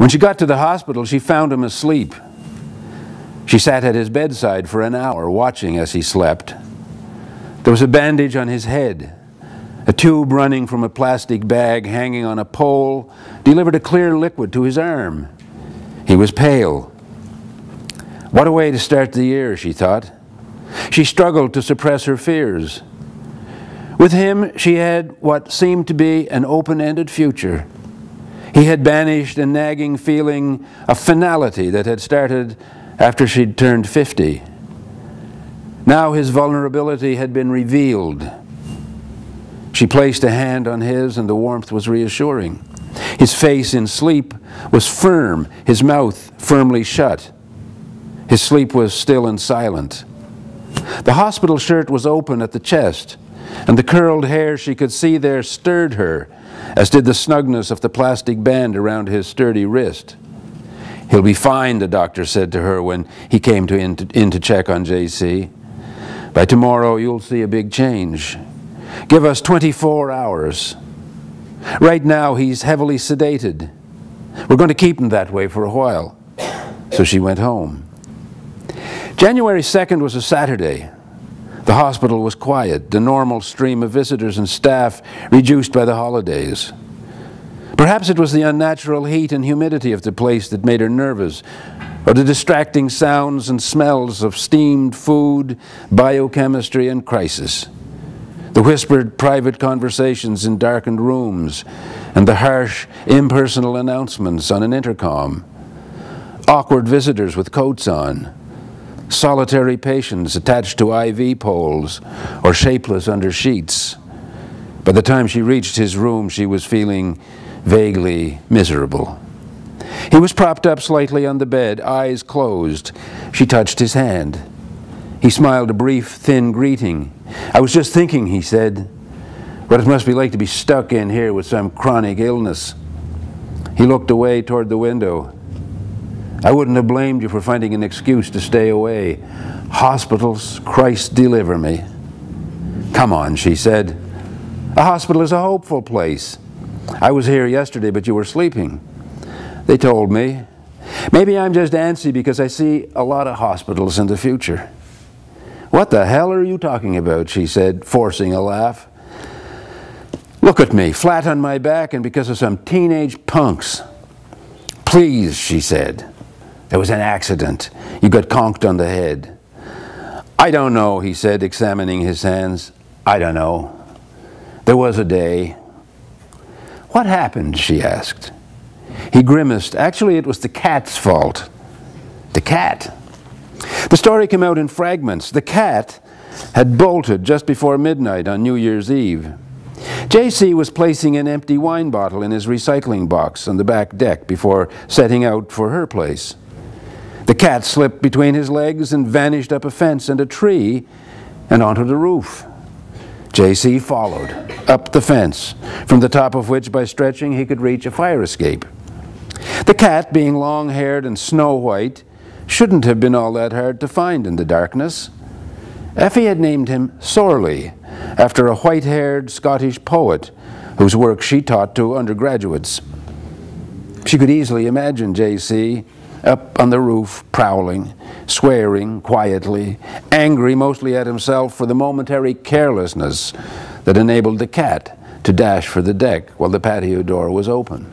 When she got to the hospital, she found him asleep. She sat at his bedside for an hour, watching as he slept. There was a bandage on his head. A tube running from a plastic bag hanging on a pole delivered a clear liquid to his arm. He was pale. What a way to start the year, she thought. She struggled to suppress her fears. With him, she had what seemed to be an open-ended future. He had banished a nagging feeling of finality that had started after she'd turned 50. Now his vulnerability had been revealed. She placed a hand on his, and the warmth was reassuring. His face in sleep was firm, his mouth firmly shut. His sleep was still and silent. The hospital shirt was open at the chest, and the curled hair she could see there stirred her, as did the snugness of the plastic band around his sturdy wrist. "He'll be fine," the doctor said to her when he came in to check on JC. "By tomorrow you'll see a big change. Give us 24 hours. Right now he's heavily sedated. We're going to keep him that way for a while." So she went home. January 2nd was a Saturday. The hospital was quiet, the normal stream of visitors and staff reduced by the holidays. Perhaps it was the unnatural heat and humidity of the place that made her nervous, or the distracting sounds and smells of steamed food, biochemistry, and crisis. The whispered private conversations in darkened rooms, and the harsh, impersonal announcements on an intercom. Awkward visitors with coats on. Solitary patients attached to IV poles or shapeless under sheets. By the time she reached his room, she was feeling vaguely miserable. He was propped up slightly on the bed, eyes closed. She touched his hand. He smiled a brief, thin greeting. "I was just thinking," he said, "what it must be like to be stuck in here with some chronic illness." He looked away toward the window. "I wouldn't have blamed you for finding an excuse to stay away. Hospitals, Christ deliver me." "Come on," she said. "A hospital is a hopeful place. I was here yesterday, but you were sleeping. They told me. Maybe I'm just antsy because I see a lot of hospitals in the future." "What the hell are you talking about?" she said, forcing a laugh. "Look at me, flat on my back, and because of some teenage punks." "Please," she said. "There was an accident. You got conked on the head." "I don't know," he said, examining his hands. "I don't know. There was a day." "What happened?" she asked. He grimaced. Actually, it was the cat's fault. The cat. The story came out in fragments. The cat had bolted just before midnight on New Year's Eve. JC was placing an empty wine bottle in his recycling box on the back deck before setting out for her place. The cat slipped between his legs and vanished up a fence and a tree and onto the roof. JC followed, up the fence, from the top of which, by stretching, he could reach a fire escape. The cat, being long-haired and snow-white, shouldn't have been all that hard to find in the darkness. Effie had named him Sorley, after a white-haired Scottish poet whose work she taught to undergraduates. She could easily imagine JC up on the roof, prowling, swearing quietly, angry mostly at himself for the momentary carelessness that enabled the cat to dash for the deck while the patio door was open.